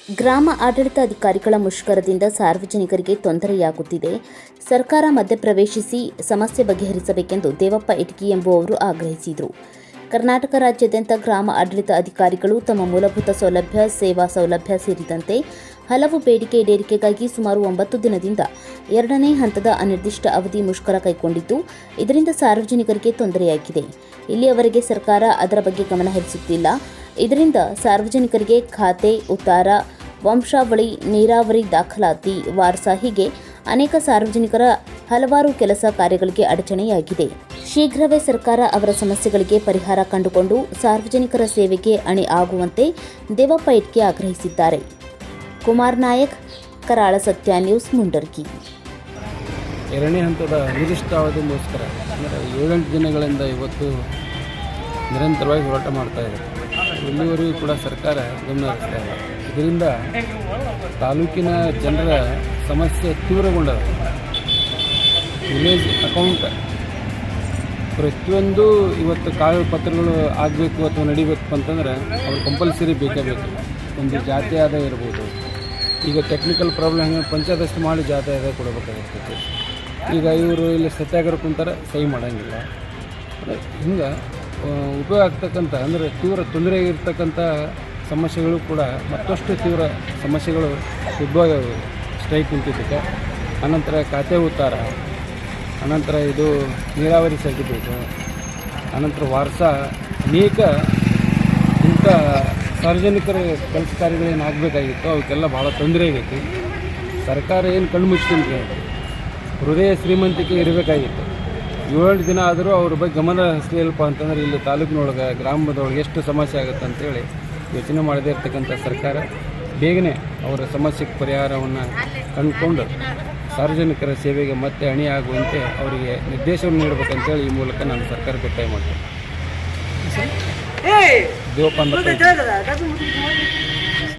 ಗ್ರಾಮ ಆಡಳಿತಾಧಿಕಾರಿಗಳ ಮುಷ್ಕರದಿಂದ ಸಾರ್ವಜನಿಕರಿಗೆ ತೊಂದರೆಯಾಗುತ್ತಿದೆ. ಸರ್ಕಾರ ಮಧ್ಯಪ್ರವೇಶಿಸಿ ಸಮಸ್ಯೆ ಬಗೆಹರಿಸಬೇಕೆಂದು ದೇವಪ್ಪ ಇಟಗಿ ಎಂಬುವವರು ಆಗ್ರಹಿಸಿದರು. ಕರ್ನಾಟಕ ರಾಜ್ಯಾದ್ಯಂತ ಗ್ರಾಮ ಆಡಳಿತ ಅಧಿಕಾರಿಗಳು ತಮ್ಮ ಮೂಲಭೂತ ಸೌಲಭ್ಯ, ಸೇವಾ ಸೌಲಭ್ಯ ಸೇರಿದಂತೆ ಹಲವು ಬೇಡಿಕೆ ಈಡೇರಿಕೆಗಾಗಿ ಸುಮಾರು 9 ದಿನದಿಂದ 2ನೇ ಹಂತದ ಅನಿರ್ದಿಷ್ಟ ಅವಧಿ ಮುಷ್ಕರ ಕೈಗೊಂಡಿದ್ದು, ಇದರಿಂದ ಸಾರ್ವಜನಿಕರಿಗೆ ತೊಂದರೆಯಾಗಿದೆ. ಇಲ್ಲಿಯವರೆಗೆ ಸರ್ಕಾರ ಅದರ ಬಗ್ಗೆ ಗಮನ ಹರಿಸುತ್ತಿಲ್ಲ. ಇದರಿಂದ ಸಾರ್ವಜನಿಕರಿಗೆ ಖಾತೆ, ಉತ್ತಾರ, ವಂಶಾವಳಿ, ನೀರಾವರಿ ದಾಖಲಾತಿ, ವಾರಸಾ ಹೀಗೆ ಅನೇಕ ಸಾರ್ವಜನಿಕರ ಹಲವಾರು ಕೆಲಸ ಕಾರ್ಯಗಳಿಗೆ ಅಡಚಣೆಯಾಗಿದೆ. ಶೀಘ್ರವೇ ಸರ್ಕಾರ ಅವರ ಸಮಸ್ಯೆಗಳಿಗೆ ಪರಿಹಾರ ಕಂಡುಕೊಂಡು ಸಾರ್ವಜನಿಕರ ಸೇವೆಗೆ ಅಣಿ ಆಗುವಂತೆ ದೇವಪ್ಪ ಇಟಗಿ ಆಗ್ರಹಿಸಿದ್ದಾರೆ. ಕುಮಾರ್ ನಾಯಕ್, ಕರಾಳ ಸತ್ಯ ನ್ಯೂಸ್, ಮುಂಡರ್ಗಿ. 2ನೇ ಹಂತದ ಅನಿರ್ದಿಷ್ಟಾವಧಿ ಮುಷ್ಕರ ಅಂದರೆ 7-8 ದಿನಗಳಿಂದ ಇವತ್ತು ನಿರಂತರವಾಗಿ ಹೋರಾಟ ಮಾಡ್ತಾ ಇದೆ. ಇಲ್ಲಿವರೆಗೂ ಕೂಡ ಸರ್ಕಾರ ಗಮನ ಹರಿಸ್ತಾ ಇಲ್ಲ. ಇದರಿಂದ ತಾಲೂಕಿನ ಜನರ ಸಮಸ್ಯೆ ತೀವ್ರಗೊಂಡದ. ವಿಲೇಜ್ ಅಕೌಂಟ್ ಪ್ರತಿಯೊಂದು ಇವತ್ತು ಕಾಗದ ಪತ್ರಗಳು ಆಗಬೇಕು ಅಥವಾ ನಡಿಬೇಕು ಅಂತಂದ್ರೆ ಅವ್ರು ಕಂಪಲ್ಸರಿ ಬೇಕೇ ಬೇಕು. ಒಂದು ಜಾತಿ ಆದಾಯ ಇರ್ಬೋದು. ಈಗ ಟೆಕ್ನಿಕಲ್ ಪ್ರಾಬ್ಲಮ್ ಹೆಂಗೆ ಪಂಚಾಯತ್ ಮಾಡಿ ಜಾತಿ ಆದಾಯ ಕೊಡಬೇಕಾಗಿರ್ತೈತಿ. ಈಗ ಇವರು ಇಲ್ಲಿ ಸತ್ಯಾಗ್ರಹ ಕುಂತಾರೆ, ಸಹಿ ಮಾಡೋಂಗಿಲ್ಲ. ಹಿಂಗೆ ಉಪಯೋಗ ಆಗ್ತಕ್ಕಂಥ ಅಂದರೆ ತೀವ್ರ ತೊಂದರೆ ಇರ್ತಕ್ಕಂಥ ಸಮಸ್ಯೆಗಳು ಕೂಡ ಮತ್ತಷ್ಟು ತೀವ್ರ ಸಮಸ್ಯೆಗಳು ಉದ್ಭವ ಸ್ಟ್ರೈಕ್ ನಿಂತಿದ್ದಕ್ಕೆ. ಅನಂತರ ಖಾತೆ ಉತ್ತಾರ, ಅನಂತರ ಇದು ನೀರಾವರಿ ಸರ್ಟಿಫಿಕೇಟು, ಅನಂತರ ವಾರಸಾ ಅನೇಕ ಇಂಥ ಸಾರ್ವಜನಿಕರ ಕೆಲಸ ಕಾರ್ಯಗಳೇನು ಆಗಬೇಕಾಗಿತ್ತು ಅವಕ್ಕೆಲ್ಲ ಭಾಳ ತೊಂದರೆ ಆಗೈತಿ. ಸರ್ಕಾರ ಏನು ಕಣ್ಣು ಮುಚ್ಚಿದ್ರೆ ಹೃದಯ ಶ್ರೀಮಂತಿಕೆ ಇರಬೇಕಾಗಿತ್ತು. 7 ದಿನ ಆದರೂ ಅವ್ರ ಬಗ್ಗೆ ಗಮನ ಹರಿಸಲಿಲ್ಲಪ್ಪ ಅಂತಂದ್ರೆ ಇಲ್ಲಿ ತಾಲೂಕಿನೊಳಗೆ ಗ್ರಾಮದೊಳಗೆ ಎಷ್ಟು ಸಮಸ್ಯೆ ಆಗುತ್ತೆ ಅಂತೇಳಿ ಯೋಚನೆ ಮಾಡದೇ ಇರ್ತಕ್ಕಂಥ ಸರ್ಕಾರ ಬೇಗನೆ ಅವರ ಸಮಸ್ಯೆಗೆ ಪರಿಹಾರವನ್ನು ಕಂಡುಕೊಂಡು ಸಾರ್ವಜನಿಕರ ಸೇವೆಗೆ ಮತ್ತೆ ಅಣಿಯಾಗುವಂತೆ ಅವರಿಗೆ ನಿರ್ದೇಶನ ನೀಡಬೇಕಂತೇಳಿ ಈ ಮೂಲಕ ನಾನು ಸರ್ಕಾರಕ್ಕೆ ಒತ್ತಾಯ ಮಾಡ್ತೇನೆ. ದೇವಪ್ಪ